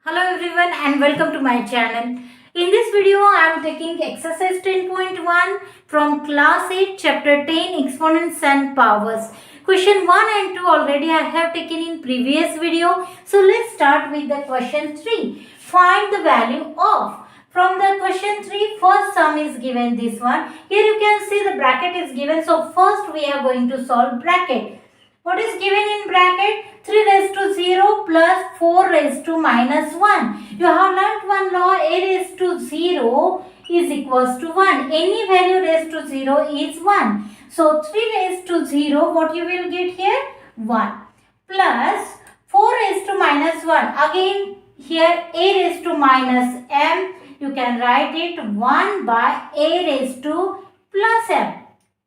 Hello everyone and welcome to my channel. In this video I am taking exercise 10.1 from class 8 chapter 10 exponents and powers. Question 1 and 2 already I have taken in previous video. So let's start with the question 3. Find the value of. From the question 3 first sum is given this one. Here you can see the bracket is given. So first we are going to solve bracket. What is given in bracket? 3 raised to 0 plus 4 raised to minus 1. You have learnt one law, a raised to 0 is equals to 1. Any value raised to 0 is 1. So 3 raised to 0, what you will get here? 1. Plus 4 raised to minus 1. Again here a raised to minus m. You can write it 1 by a raised to plus m.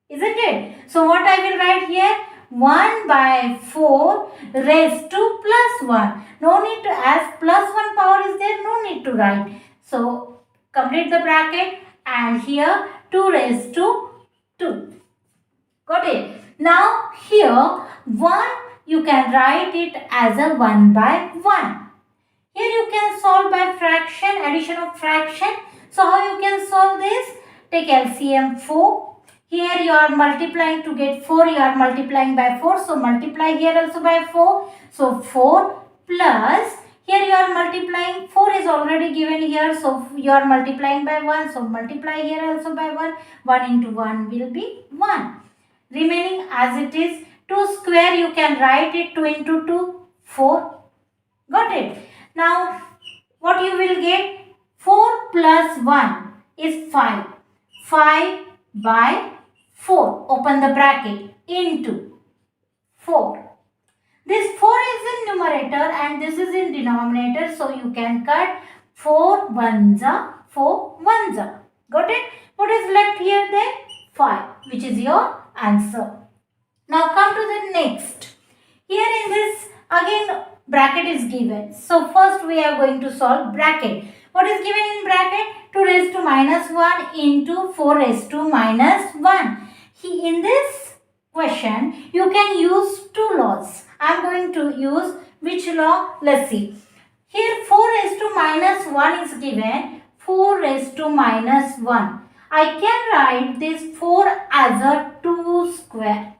Isn't it? So what I will write here? 1 by 4 raised to plus 1. No need to, as plus 1 power is there, no need to write. So, complete the bracket and here 2 raised to 2. Got it? Now, here 1 you can write it as a 1 by 1. Here you can solve by fraction, addition of fraction. So, how you can solve this? Take LCM 4. Here you are multiplying to get 4, you are multiplying by 4. So, multiply here also by 4. So, 4 plus, here you are multiplying, 4 is already given here. So, you are multiplying by 1. So, multiply here also by 1. 1 into 1 will be 1. Remaining as it is, 2 square you can write it 2 into 2, 4. Got it? Now, what you will get? 4 plus 1 is 5. 5 by 4, open the bracket, into 4. This 4 is in numerator and this is in denominator. So, you can cut 4 ones are 4 ones are. Got it? What is left here then? 5, which is your answer. Now, come to the next. Here in this, again bracket is given. So, first we are going to solve bracket. What is given in bracket? 2 raised to minus 1 into 4 raised to minus 1. In this question, you can use two laws. I am going to use which law? Let's see. Here 4 raised to minus 1 is given. 4 raised to minus 1. I can write this 4 as a 2 square.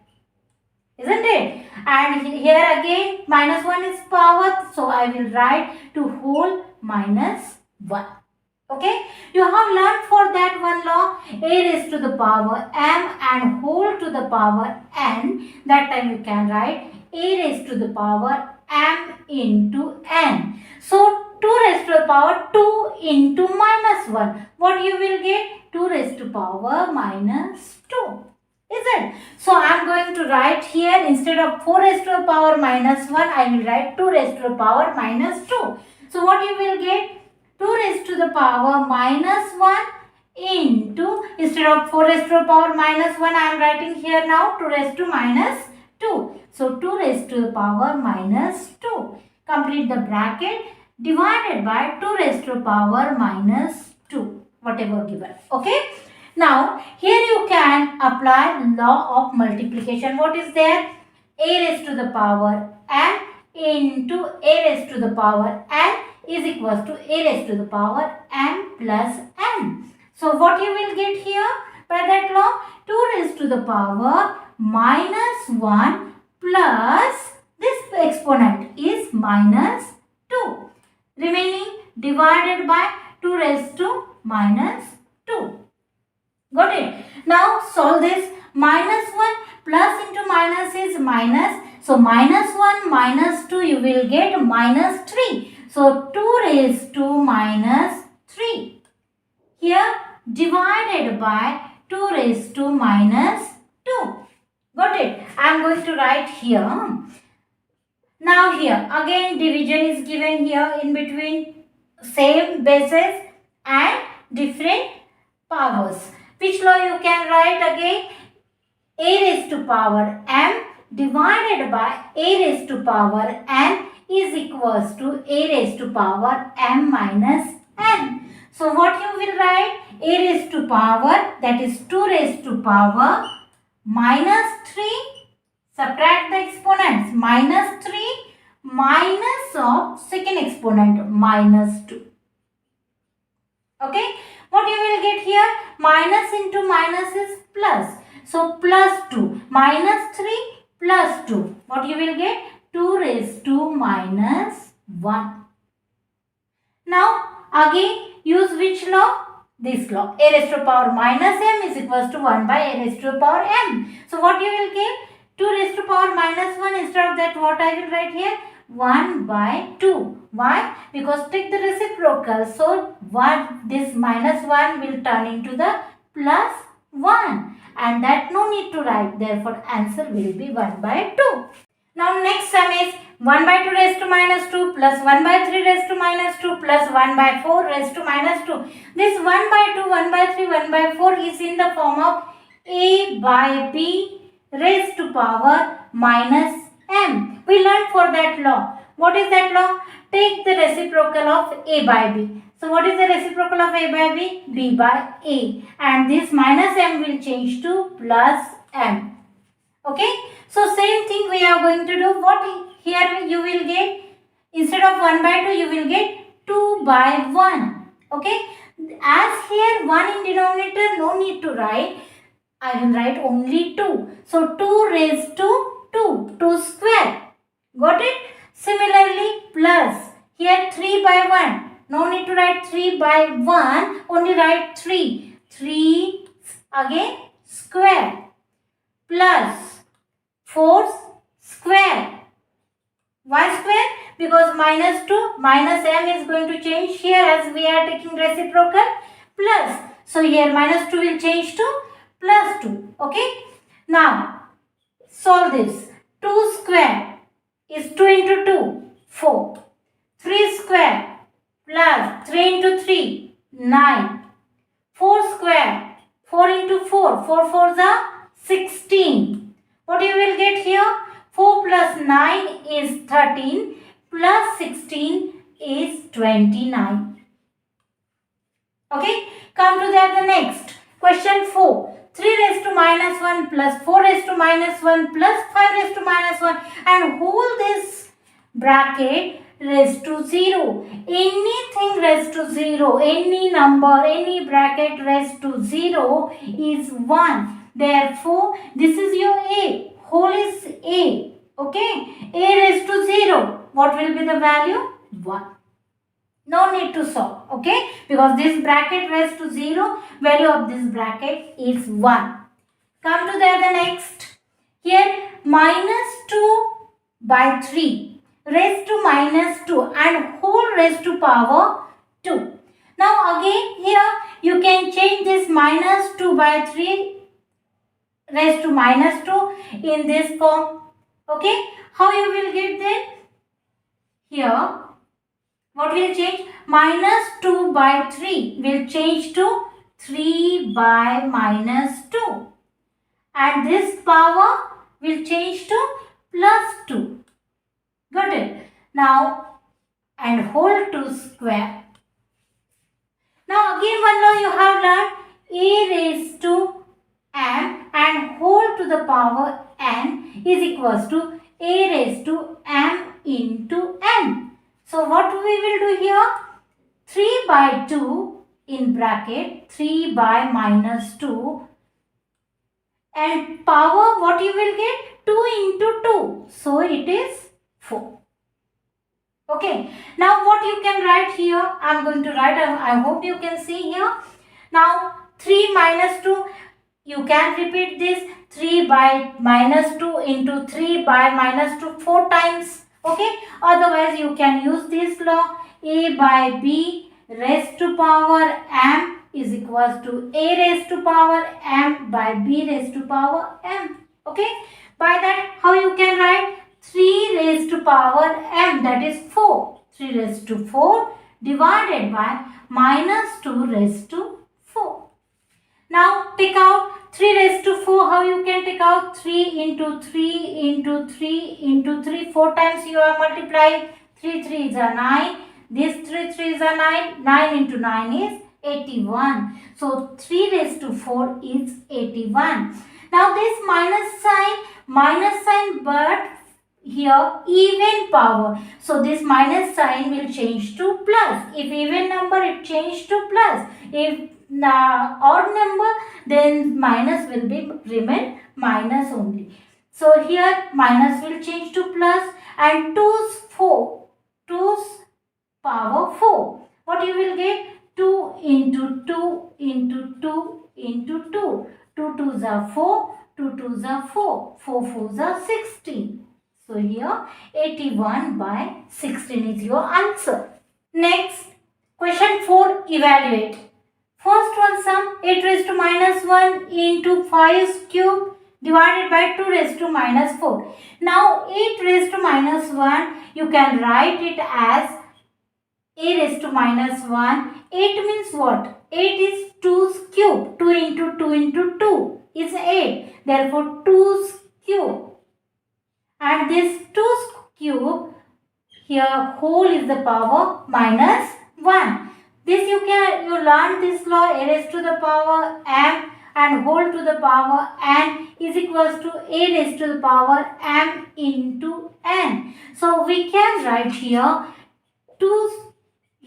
Isn't it? And here again minus 1 is power. So, I will write 2 whole minus 1. Okay, you have learned for that one law, a raised to the power m and whole to the power n. That time you can write a raised to the power m into n. So, 2 raised to the power 2 into minus 1. What you will get? 2 raised to power minus 2. Is it? So, I am going to write here instead of 4 raised to the power minus 1, I will write 2 raised to the power minus 2. So, what you will get? 2 raised to the power minus 1 into, instead of 4 raised to the power minus 1, I am writing here now 2 raised to minus 2. So, 2 raised to the power minus 2. Complete the bracket divided by 2 raised to the power minus 2. Whatever given. Okay. Now, here you can apply law of multiplication. What is there? A raised to the power m into a raised to the power n is equals to a raised to the power m plus n. So, what you will get here by that law? 2 raised to the power minus 1 plus this exponent is minus 2. Remaining divided by 2 raised to minus 2. Got it? Now, solve this. Minus 1 plus into minus is minus. So, minus 1 minus 2 you will get minus 3. So, 2 raised to minus 3. Here divided by 2 raised to minus 2. Got it? I am going to write here. Now, here again division is given here in between same bases and different powers. Which law you can write again? A raised to power m divided by a raised to power n is equals to a raised to power m minus n. So, what you will write? A raised to power, that is 2 raised to power minus 3, subtract the exponents, minus 3 minus of second exponent minus 2. Okay, what you will get here? Minus into minus is plus. So plus 2 minus 3 plus 2. What you will get? 2 raised to minus 1. Now again use which law? This law. A raised to power minus m is equals to 1 by a raised to power m. So what you will get? 2 raised to power minus 1. Instead of that, what I will write here? 1 by 2. Why? Because take the reciprocal. So this minus 1 will turn into the plus 1. And that no need to write. Therefore, answer will be 1 by 2. Now next sum is 1 by 2 raised to minus 2 plus 1 by 3 raised to minus 2 plus 1 by 4 raised to minus 2. This 1 by 2, 1 by 3, 1 by 4 is in the form of a by b raised to power minus m. We learned for that law. What is that law? Take the reciprocal of a by b. So what is the reciprocal of a by b? B by a. And this minus m will change to plus m. Okay. So same thing we are going to do. What here you will get? Instead of 1 by 2 you will get 2 by 1. Okay. As here 1 in denominator, no need to write. I will write only 2. So 2 raised to 2. 2 square. Got it? Similarly plus. Here 3 by 1. No need to write 3 by 1. Only write 3. 3 again square. Plus 4 square. Why square? Because minus 2 minus m is going to change here as we are taking reciprocal. Plus. So here minus 2 will change to plus 2. Okay. Now solve this. 2 square is 2 into 2. 4. 3 square plus 3 into 3. 9. 4 square. 4 into 4. 4 fours are 16. What you will get here? 4 plus 9 is 13 plus 16 is 29. Okay. Come to the next. Question 4. 3 raised to minus 1 plus 4 raised to minus 1 plus 5 raised to minus 1 and hold this bracket raised to 0. Anything raised to 0, any number, any bracket raised to 0 is 1. Therefore, this is your A. Whole is A. Okay. A raised to 0. What will be the value? 1. No need to solve. Okay. Because this bracket raised to 0. Value of this bracket is 1. Come to the next. Here minus 2 by 3 raised to minus 2 and whole raised to power 2. Now again here you can change this minus 2 by 3 raised to minus 2 in this form. Okay. How you will get that? Here what will change? Minus 2 by 3 will change to 3 by minus 2. And this power will change to plus 2. Got it? Now, and whole 2 square. Now again one law you have learned. A raised to m and whole to the power n is equals to a raised to m into n. So what we will do here? 3 by 2 in bracket 3 by minus 2 and power what you will get? 2 into 2. So it is 4. Okay. Now what you can write here? I am going to write. I hope you can see here. Now 3 minus 2. You can repeat this. 3 by minus 2 into 3 by minus 2 4 times. Okay. Otherwise you can use this law. A by b raised to power m is equals to a raised to power m by b raised to power m. Okay. By that how you can write? 3 raised to power m, that is 4. 3 raised to 4 divided by minus 2 raised to 4. Now take out 3 raised to 4. How you can take out? 3 into 3 into 3 into 3. 4 times you are multiplying. 3 3 is a 9. This 3 3 is a 9. 9 into 9 is 81. So 3 raised to 4 is 81. Now this minus sign but here even power. So this minus sign will change to plus. If even number, it change to plus. If odd number, then minus will be remain minus only. So here minus will change to plus, and 2's 4. 2's power 4. What you will get? 2 into 2 into 2 into 2. 2 2's are 4. 2 2's are 4. 4 4's are 16. So here 81/16 is your answer. Next, question 4, evaluate. First one sum, 8 raised to minus 1 into 5's cube divided by 2 raised to minus 4. Now 8 raised to minus 1, you can write it as a raised to minus 1. 8 means what? 8 is 2's cube. 2 into 2 into 2 is 8. Therefore 2's cube. And this 2's cube, here whole is the power minus 1. This you learn this law, a raised to the power m and whole to the power n is equals to a raised to the power m into n. So we can write here 2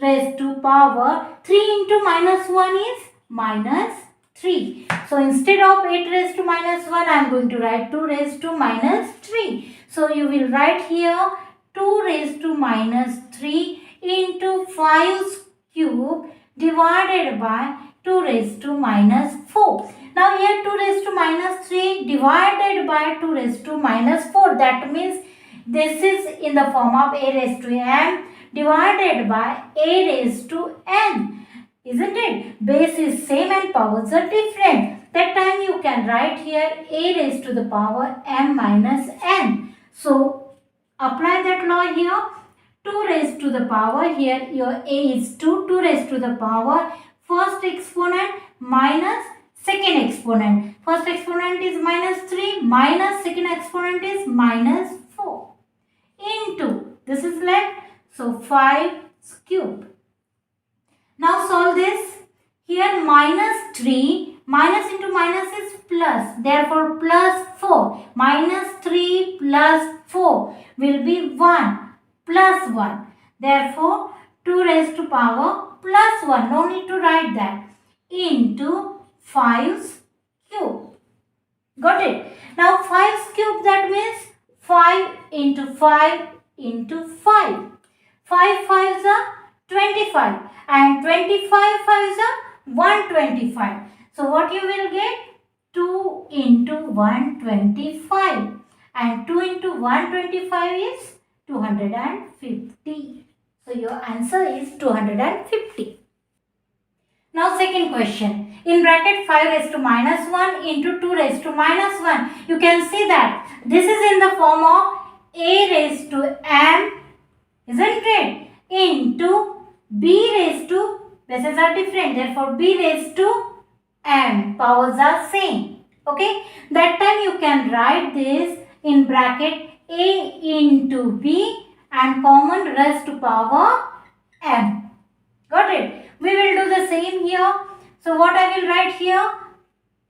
raised to power 3 into minus 1 is minus 3. So instead of 8 raised to minus 1, I am going to write 2 raised to minus 3. So you will write here 2 raised to minus 3 into 5's cube divided by 2 raised to minus 4. Now here 2 raised to minus 3 divided by 2 raised to minus 4. That means this is in the form of a raised to m divided by a raised to n. Isn't it? Base is same and powers are different. That time you can write here a raised to the power m minus n. So apply that law here. 2 raised to the power, here your a is 2. 2 raised to the power first exponent minus second exponent. First exponent is minus 3 minus second exponent is minus 4 into this is left. So 5's cube. Now solve this. Here minus 3 minus into minus is plus. Therefore plus 4. Minus 3 plus 4 will be 1 plus 1. Therefore 2 raised to power plus 1. No need to write that. Into 5's cube. Got it? Now 5's cube, that means 5 into 5 into 5. 5 5's are 25 and 25 5's are 125. So what you will get? 2 into 125 and 2 into 125 is 250. So your answer is 250. Now second question. In bracket 5 raised to minus 1 into 2 raised to minus 1. You can see that this is in the form of a raised to m, isn't it? Into b raised to, bases are different, therefore b raised to m, powers are same. Okay, that time you can write this in bracket a into b and common raised to power m. Got it? We will do the same here. So what I will write here?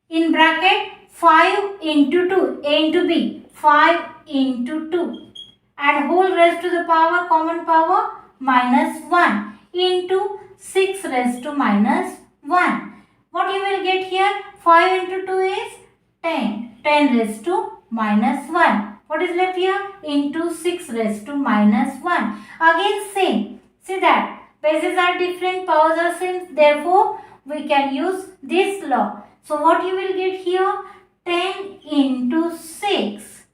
In bracket 5 into 2, a into b, 5 into 2 and whole raised to the power, common power minus 1 into 6 raised to minus 1. What you will get here? 5 into 2 is 10. 10 raised to minus 1. What is left here? Into 6 raised to minus 1. Again same. See that? Bases are different, powers are same. Therefore, we can use this law. So what you will get here? 10 into 6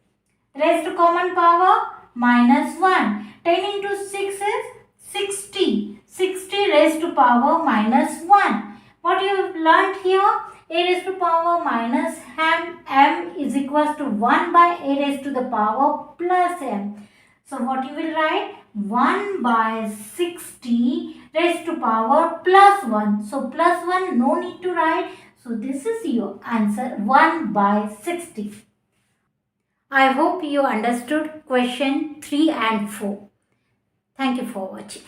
raised to common power minus 1. 10 into 6 is 60. 60 raised to power minus 1. What you have learnt here? A raised to power minus m is equals to 1 by a raised to the power plus m. So what you will write? 1 by 60 raised to power plus 1. So plus 1 no need to write. So this is your answer, 1 by 60. I hope you understood question 3 and 4. Thank you for watching.